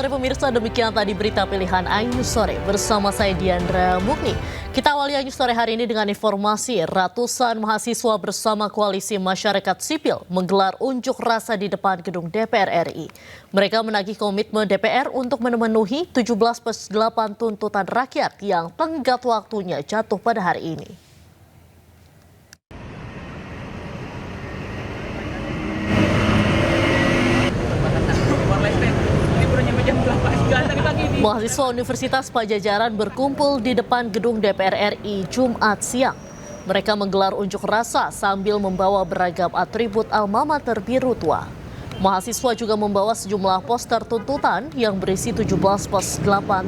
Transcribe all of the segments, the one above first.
sore pemirsa, demikian tadi berita pilihan Ainus Sore bersama saya Diandra Mukni. Kita awali Ainus Sore hari ini dengan informasi ratusan mahasiswa bersama Koalisi Masyarakat Sipil menggelar unjuk rasa di depan gedung DPR RI. Mereka menagih komitmen DPR untuk memenuhi 17+8 tuntutan rakyat yang tenggat waktunya jatuh pada hari ini. Mahasiswa Universitas Pajajaran berkumpul di depan gedung DPR RI Jumat siang. Mereka menggelar unjuk rasa sambil membawa beragam atribut alma mater biru tua. Mahasiswa juga membawa sejumlah poster tuntutan yang berisi 17+8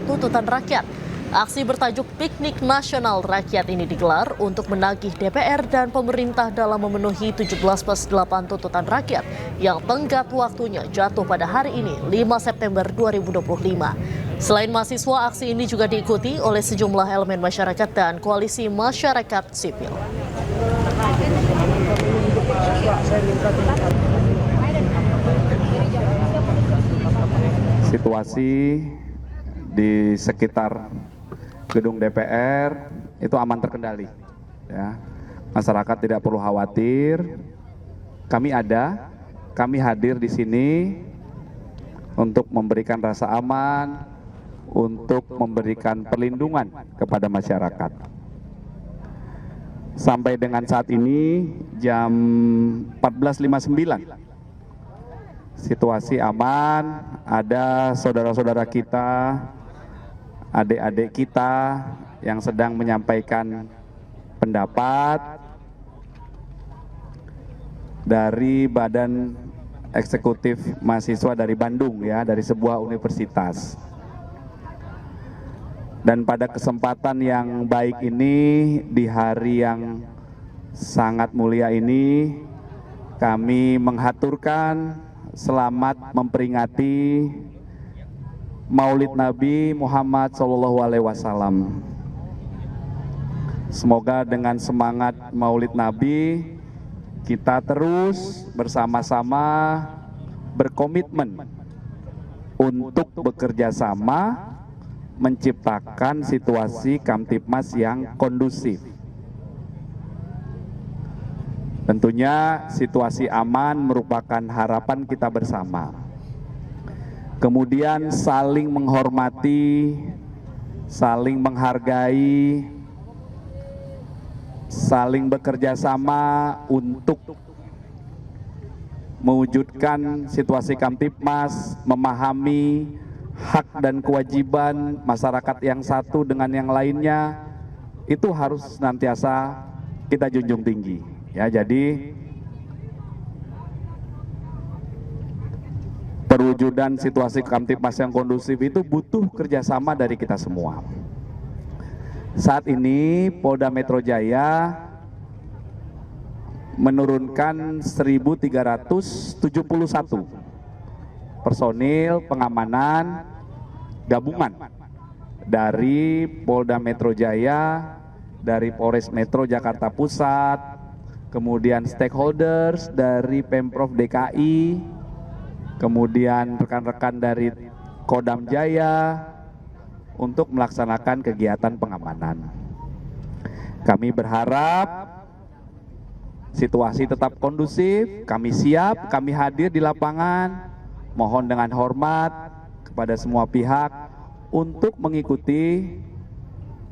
tuntutan rakyat. Aksi bertajuk Piknik Nasional Rakyat ini digelar untuk menagih DPR dan pemerintah dalam memenuhi 17+8 tuntutan rakyat yang tenggat waktunya jatuh pada hari ini, 5 September 2025. Selain mahasiswa, aksi ini juga diikuti oleh sejumlah elemen masyarakat dan Koalisi Masyarakat Sipil. Situasi di sekitar gedung DPR itu aman terkendali, ya. Masyarakat tidak perlu khawatir. Kami hadir di sini untuk memberikan rasa aman, untuk memberikan perlindungan kepada masyarakat. Sampai dengan saat ini jam 14.59, situasi aman. Ada saudara-saudara kita, adik-adik kita yang sedang menyampaikan pendapat dari Badan Eksekutif Mahasiswa dari Bandung, ya, dari sebuah universitas. Dan pada kesempatan yang baik ini, di hari yang sangat mulia ini, kami menghaturkan selamat memperingati Maulid Nabi Muhammad SAW. Semoga dengan semangat Maulid Nabi, kita terus bersama-sama berkomitmen untuk bekerja sama menciptakan situasi Kamtibmas yang kondusif. Tentunya situasi aman merupakan harapan kita bersama. Kemudian saling menghormati, saling menghargai, saling bekerja sama untuk mewujudkan situasi Kamtibmas, memahami hak dan kewajiban masyarakat yang satu dengan yang lainnya, itu harus senantiasa kita junjung tinggi. Ya, jadi perwujudan situasi Kamtibmas yang kondusif itu butuh kerjasama dari kita semua. Saat ini Polda Metro Jaya menurunkan 1.371 personil pengamanan gabungan dari Polda Metro Jaya, dari Polres Metro Jakarta Pusat, kemudian stakeholders dari Pemprov DKI, kemudian rekan-rekan dari Kodam Jaya untuk melaksanakan kegiatan pengamanan. Kami berharap situasi tetap kondusif, kami siap, kami hadir di lapangan, mohon dengan hormat kepada semua pihak untuk mengikuti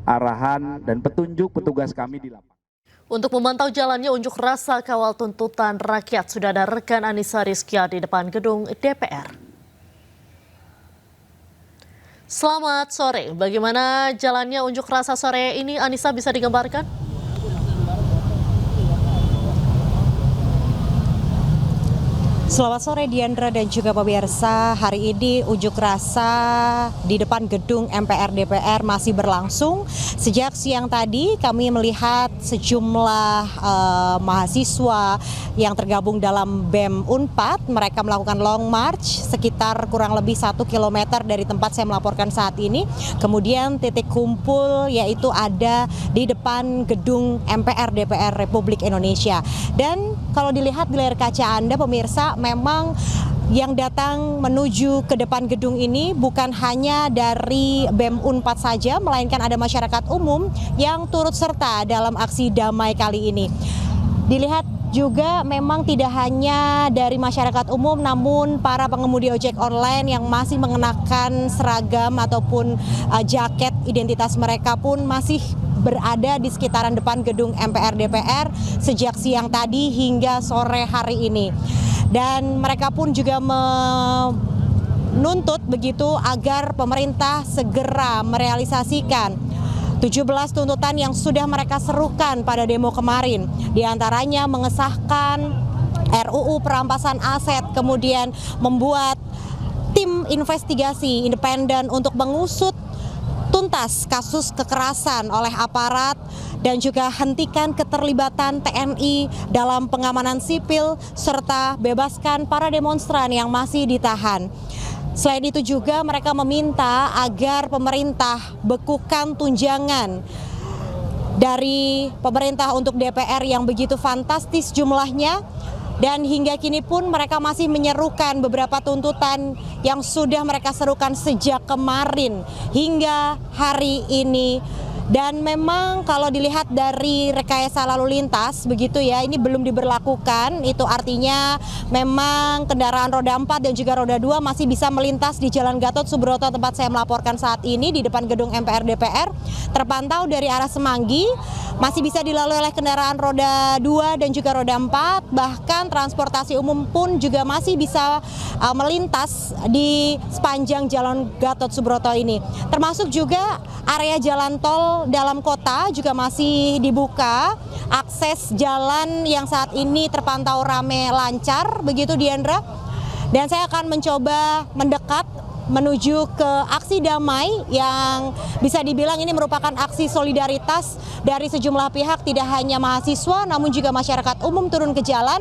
arahan dan petunjuk petugas kami di lapangan. Untuk memantau jalannya unjuk rasa kawal tuntutan rakyat, sudah ada rekan Anissa Rizkia di depan gedung DPR. Selamat sore, bagaimana jalannya unjuk rasa sore ini, Anissa, bisa digambarkan? Selamat sore Diandra dan juga pemirsa. Hari ini unjuk rasa di depan gedung MPR DPR masih berlangsung. Sejak siang tadi kami melihat sejumlah mahasiswa yang tergabung dalam BEM Unpad. Mereka melakukan long march sekitar kurang lebih 1 km dari tempat saya melaporkan saat ini. Kemudian titik kumpul yaitu ada di depan gedung MPR DPR Republik Indonesia. Dan kalau dilihat di layar kaca Anda pemirsa, memang yang datang menuju ke depan gedung ini bukan hanya dari BEM Unpad saja, melainkan ada masyarakat umum yang turut serta dalam aksi damai kali ini. Dilihat juga memang tidak hanya dari masyarakat umum, namun para pengemudi ojek online yang masih mengenakan seragam ataupun jaket identitas mereka pun masih berada di sekitaran depan gedung MPR DPR sejak siang tadi hingga sore hari ini. Dan mereka pun juga menuntut begitu agar pemerintah segera merealisasikan 17 tuntutan yang sudah mereka serukan pada demo kemarin. Di antaranya mengesahkan RUU perampasan aset, kemudian membuat tim investigasi independen untuk mengusut tuntas kasus kekerasan oleh aparat dan juga hentikan keterlibatan TNI dalam pengamanan sipil serta bebaskan para demonstran yang masih ditahan. Selain itu juga mereka meminta agar pemerintah bekukan tunjangan dari pemerintah untuk DPR yang begitu fantastis jumlahnya. Dan hingga kini pun mereka masih menyerukan beberapa tuntutan yang sudah mereka serukan sejak kemarin hingga hari ini. Dan memang kalau dilihat dari rekayasa lalu lintas begitu ya, ini belum diberlakukan. Itu artinya memang kendaraan roda 4 dan juga roda 2 masih bisa melintas di Jalan Gatot Subroto tempat saya melaporkan saat ini di depan gedung MPR DPR. Terpantau dari arah Semanggi masih bisa dilalui oleh kendaraan roda 2 dan juga roda 4. Bahkan transportasi umum pun juga masih bisa melintas di sepanjang Jalan Gatot Subroto ini. Termasuk juga area jalan tol dalam kota juga masih dibuka. Akses jalan yang saat ini terpantau rame lancar begitu Diandra. Dan saya akan mencoba mendekat menuju ke aksi damai yang bisa dibilang ini merupakan aksi solidaritas dari sejumlah pihak, tidak hanya mahasiswa namun juga masyarakat umum turun ke jalan.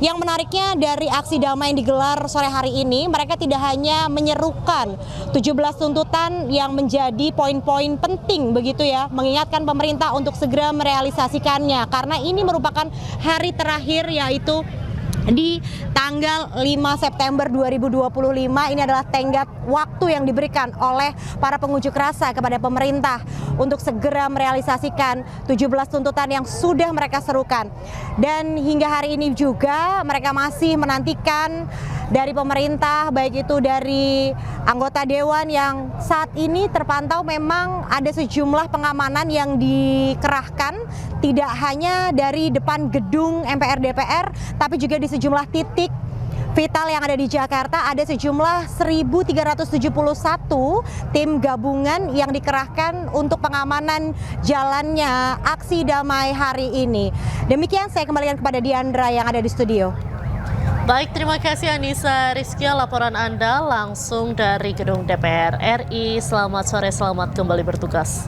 Yang menariknya dari aksi damai yang digelar sore hari ini, mereka tidak hanya menyerukan 17 tuntutan yang menjadi poin-poin penting begitu ya, mengingatkan pemerintah untuk segera merealisasikannya karena ini merupakan hari terakhir yaitu di tanggal 5 September 2025. Ini adalah tenggat waktu yang diberikan oleh para pengunjuk rasa kepada pemerintah untuk segera merealisasikan 17 tuntutan yang sudah mereka serukan. Dan hingga hari ini juga mereka masih menantikan dari pemerintah, baik itu dari anggota dewan yang saat ini terpantau memang ada sejumlah pengamanan yang dikerahkan, tidak hanya dari depan gedung MPR DPR, tapi juga di sejumlah titik vital yang ada di Jakarta. Ada sejumlah 1.371 tim gabungan yang dikerahkan untuk pengamanan jalannya aksi damai hari ini. Demikian saya kembalikan kepada Diandra yang ada di studio. Baik, terima kasih Anissa Rizkia, laporan Anda langsung dari gedung DPR RI. Selamat sore, selamat kembali bertugas.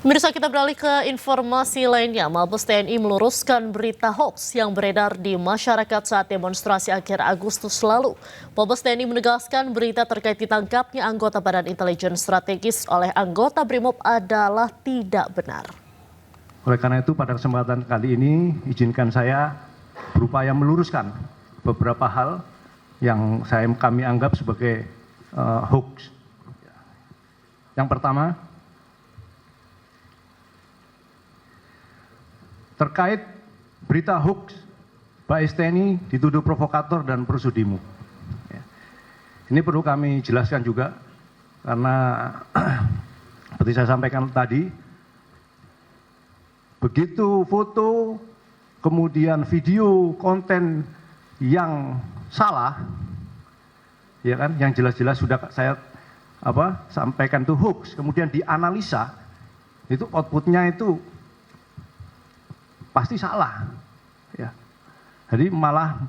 Pemirsa, kita beralih ke informasi lainnya. Mabes TNI meluruskan berita hoax yang beredar di masyarakat saat demonstrasi akhir Agustus lalu. Mabes TNI menegaskan berita terkait ditangkapnya anggota Badan Intelijen Strategis oleh anggota BRIMOB adalah tidak benar. Oleh karena itu pada kesempatan kali ini izinkan saya berupaya meluruskan beberapa hal yang kami anggap sebagai hoax. Yang pertama, terkait berita hoax Bais TNI dituduh provokator dan perusudimu. Ini perlu kami jelaskan juga karena seperti saya sampaikan tadi, begitu foto, kemudian video, konten yang salah, ya kan, yang jelas-jelas sudah saya sampaikan itu hoax, kemudian dianalisa, itu outputnya itu pasti salah, ya. Jadi malah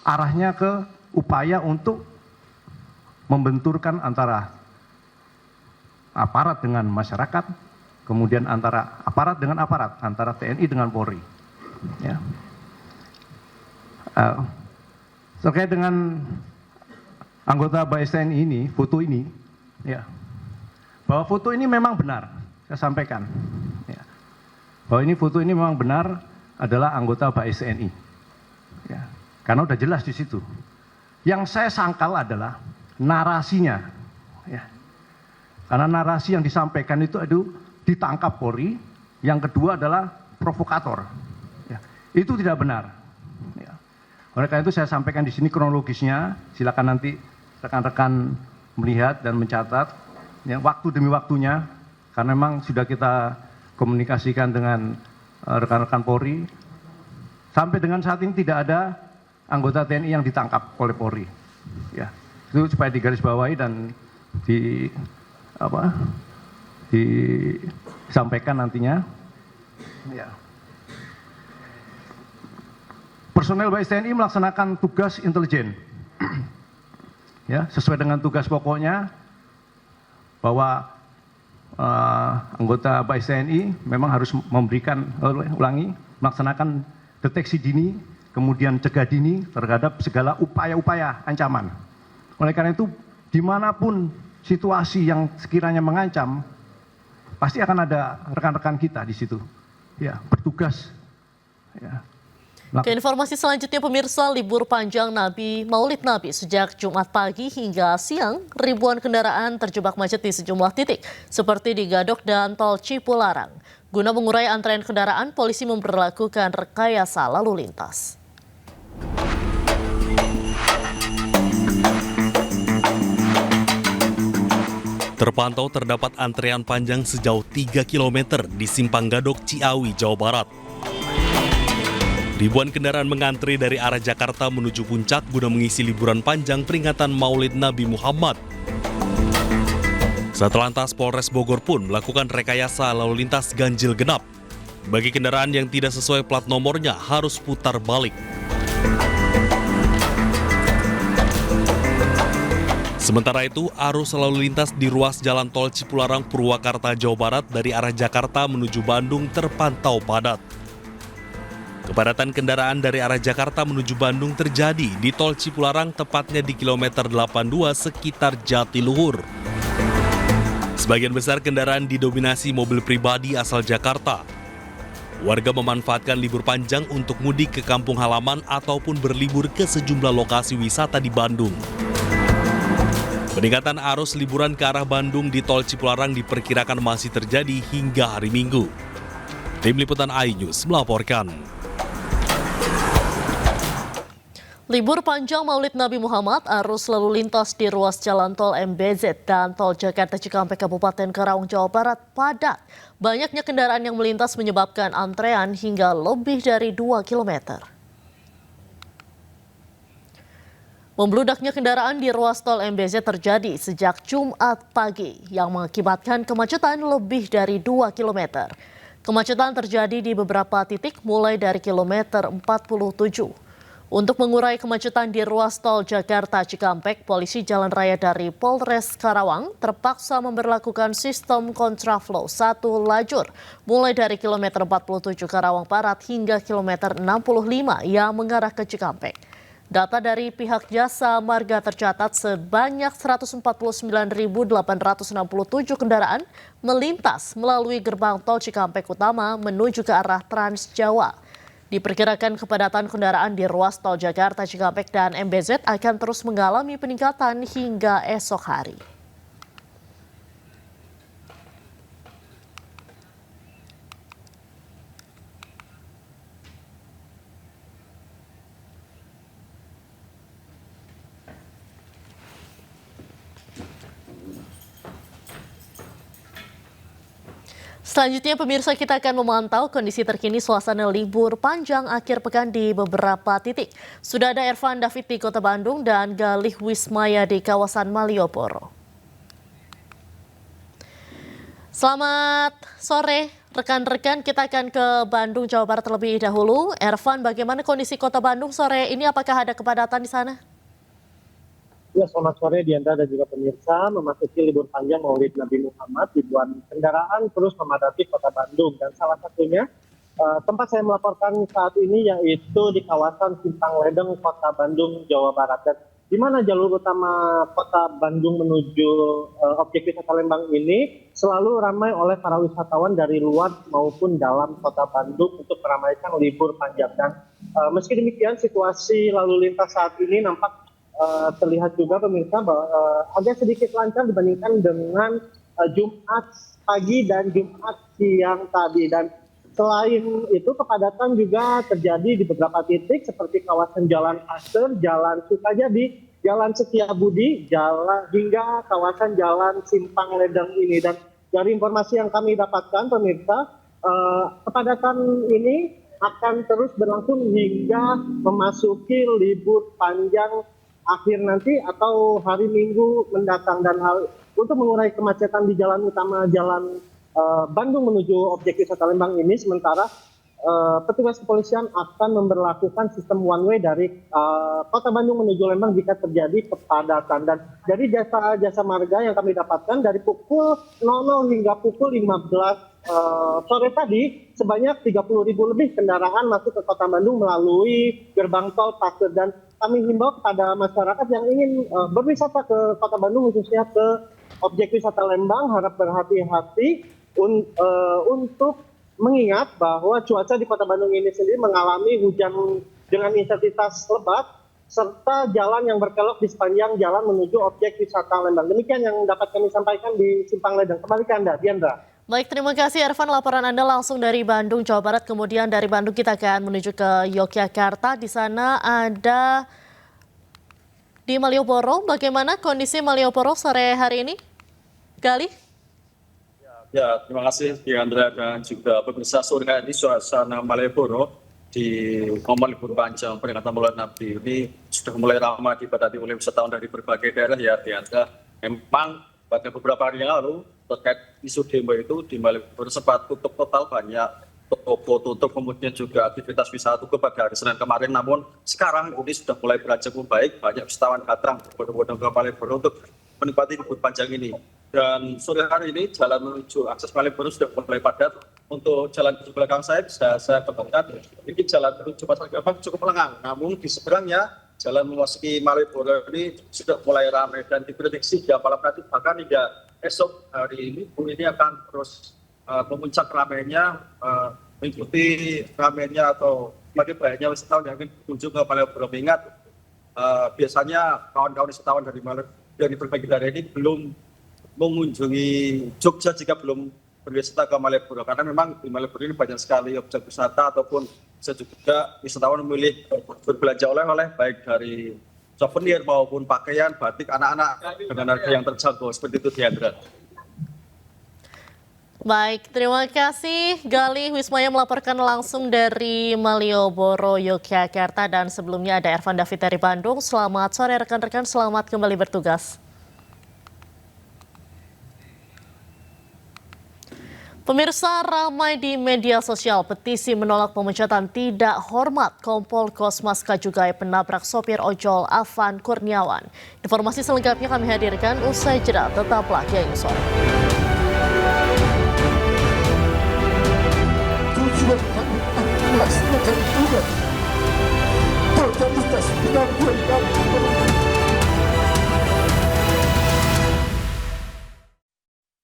arahnya ke upaya untuk membenturkan antara aparat dengan masyarakat, kemudian antara aparat dengan aparat, antara TNI dengan Polri. Ya. Terkait dengan anggota Bais TNI ini, foto ini, ya, bahwa foto ini memang benar, saya sampaikan. Ya. Bahwa ini foto ini memang benar, adalah anggota BAIS TNI. Ya, karena udah jelas di situ. Yang saya sangkal adalah narasinya. Ya. Karena narasi yang disampaikan itu ditangkap Polri. Yang kedua adalah provokator. Ya. Itu tidak benar. Ya. Oleh karena itu saya sampaikan di sini kronologisnya. Silakan nanti rekan-rekan melihat dan mencatat ya, waktu demi waktunya. Karena memang sudah kita komunikasikan dengan rekan-rekan Polri. Sampai dengan saat ini tidak ada anggota TNI yang ditangkap oleh Polri. Ya, itu supaya digarisbawahi dan disampaikan nantinya. Ya. Personel BAIS TNI melaksanakan tugas intelijen. Ya, sesuai dengan tugas pokoknya bahwa anggota BAIS TNI memang harus melaksanakan deteksi dini, kemudian cegah dini terhadap segala upaya-upaya ancaman. Oleh karena itu, dimanapun situasi yang sekiranya mengancam, pasti akan ada rekan-rekan kita di situ, ya, bertugas. Ya. Ke informasi selanjutnya pemirsa, libur panjang Maulid Nabi sejak Jumat pagi hingga siang, ribuan kendaraan terjebak macet di sejumlah titik seperti di Gadok dan Tol Cipularang. Guna mengurai antrean kendaraan, polisi memberlakukan rekayasa lalu lintas. Terpantau terdapat antrean panjang sejauh 3 km di Simpang Gadok, Ciawi, Jawa Barat. Ribuan kendaraan mengantri dari arah Jakarta menuju Puncak guna mengisi liburan panjang peringatan Maulid Nabi Muhammad. Satlantas Polres Bogor pun melakukan rekayasa lalu lintas ganjil genap. Bagi kendaraan yang tidak sesuai plat nomornya harus putar balik. Sementara itu, arus lalu lintas di ruas Jalan Tol Cipularang Purwakarta, Jawa Barat dari arah Jakarta menuju Bandung terpantau padat. Kepadatan kendaraan dari arah Jakarta menuju Bandung terjadi di Tol Cipularang, tepatnya di kilometer 82 sekitar Jatiluhur. Sebagian besar kendaraan didominasi mobil pribadi asal Jakarta. Warga memanfaatkan libur panjang untuk mudik ke kampung halaman ataupun berlibur ke sejumlah lokasi wisata di Bandung. Peningkatan arus liburan ke arah Bandung di Tol Cipularang diperkirakan masih terjadi hingga hari Minggu. Tim Liputan iNews melaporkan. Libur panjang Maulid Nabi Muhammad, arus lalu lintas di ruas Jalan Tol MBZ dan Tol Jakarta Cikampek Kabupaten Karawang, Jawa Barat padat. Banyaknya kendaraan yang melintas menyebabkan antrean hingga lebih dari 2 km. Membludaknya kendaraan di ruas Tol MBZ terjadi sejak Jumat pagi yang mengakibatkan kemacetan lebih dari 2 km. Kemacetan terjadi di beberapa titik mulai dari kilometer 47. Untuk mengurai kemacetan di ruas Tol Jakarta Cikampek, polisi jalan raya dari Polres Karawang terpaksa memberlakukan sistem kontraflow 1 lajur mulai dari kilometer 47 Karawang Barat hingga kilometer 65 yang mengarah ke Cikampek. Data dari pihak Jasa Marga tercatat sebanyak 149.867 kendaraan melintas melalui gerbang Tol Cikampek Utama menuju ke arah Trans Jawa. Diperkirakan kepadatan kendaraan di ruas Tol Jakarta Cikampek dan MBZ akan terus mengalami peningkatan hingga esok hari. Selanjutnya pemirsa, kita akan memantau kondisi terkini suasana libur panjang akhir pekan di beberapa titik. Sudah ada Ervan David di Kota Bandung dan Galih Wismaya di kawasan Malioboro. Selamat sore rekan-rekan, kita akan ke Bandung, Jawa Barat terlebih dahulu. Ervan, bagaimana kondisi Kota Bandung sore ini? Apakah ada kepadatan di sana? Ya, selamat sore Diandra dan juga pemirsa. Memasuki libur panjang Maulid Nabi Muhammad, ribuan kendaraan terus memadati Kota Bandung. Dan salah satunya tempat saya melaporkan saat ini yaitu di kawasan Simpang Ledeng, Kota Bandung, Jawa Barat. Dan di mana jalur utama kota Bandung menuju objek wisata Lembang ini selalu ramai oleh para wisatawan dari luar maupun dalam kota Bandung untuk meramaikan libur panjang. Dan meski demikian situasi lalu lintas saat ini nampak terlihat juga pemirsa bahwa agak sedikit lancar dibandingkan dengan Jumat pagi dan Jumat siang tadi. Dan selain itu kepadatan juga terjadi di beberapa titik seperti kawasan Jalan Pasteur, Jalan Sukajadi, Jalan Setiabudi, hingga kawasan Jalan Simpang Ledeng ini. Dan dari informasi yang kami dapatkan pemirsa, kepadatan ini akan terus berlangsung hingga memasuki libur panjang akhir nanti atau hari Minggu mendatang. Dan hal untuk mengurai kemacetan di jalan utama Jalan Bandung menuju objek wisata Lembang ini, sementara petugas kepolisian akan memberlakukan sistem one way dari kota Bandung menuju Lembang jika terjadi kepadatan. Dan dari jasa marga yang kami dapatkan dari pukul 00 hingga pukul 15 sore tadi sebanyak 30.000 lebih kendaraan masuk ke kota Bandung melalui gerbang tol Pasteur. Dan kami himbau kepada masyarakat yang ingin berwisata ke kota Bandung, khususnya ke objek wisata Lembang, harap berhati-hati untuk mengingat bahwa cuaca di kota Bandung ini sendiri mengalami hujan dengan intensitas lebat serta jalan yang berkelok di sepanjang jalan menuju objek wisata Lembang. Demikian yang dapat kami sampaikan di Simpang Ledeng. Kembali ke Anda, Diandra. Baik, terima kasih Ervan, laporan Anda langsung dari Bandung, Jawa Barat. Kemudian dari Bandung kita akan menuju ke Yogyakarta. Di sana ada di Malioboro. Bagaimana kondisi Malioboro sore hari ini? Galih? Ya, terima kasih Diandra dan juga pemirsa. Sore hari suasana Malioboro di momen libur panjang peringatan Maulid Nabi ini sudah mulai ramai dipadati oleh wisatawan dari berbagai daerah ya Diandra. Memang pada beberapa hari yang lalu terkait isu demo itu di Malioboro sempat tutup total, banyak toko tutup, kemudian juga aktivitas wisata tutup pada hari Senin kemarin. Namun sekarang ini sudah mulai beranjak membaik, banyak wisatawan datang berbondong-bondong ke Malioboro untuk menikmati libur panjang ini. Dan sore hari ini jalan menuju akses Malioboro sudah mulai padat. Untuk jalan di belakang saya bisa saya katakan ini jalan menuju Pasar Gebang cukup lengang. Namun di seberangnya jalan memasuki Malioboro ini sudah mulai ramai dan diprediksi hingga malam nanti bahkan hingga esok hari ini akan terus memuncak ramainya, mengikuti ramainya atau bagi banyaknya wisatawan yang ingin berkunjung ke Malioboro. Mengingat biasanya kawan-kawan wisatawan dari berbagai daerah ini belum mengunjungi Jogja jika belum berwisata ke Malioboro, karena memang di Malioboro ini banyak sekali objek wisata ataupun bisa juga wisatawan memilih berbelanja oleh-oleh baik dari souvenir maupun pakaian, batik anak-anak dengan harga yang terjangkau seperti itu Diandra. Baik, terima kasih Galih Wismaya melaporkan langsung dari Malioboro, Yogyakarta. Dan sebelumnya ada Ervan David dari Bandung. Selamat sore rekan-rekan, selamat kembali bertugas. Pemirsa, ramai di media sosial petisi menolak pemecatan tidak hormat Kompol Kosmas Kajugai penabrak sopir ojol Afan Kurniawan. Informasi selengkapnya kami hadirkan usai jeda, tetaplah di Ayu Sore.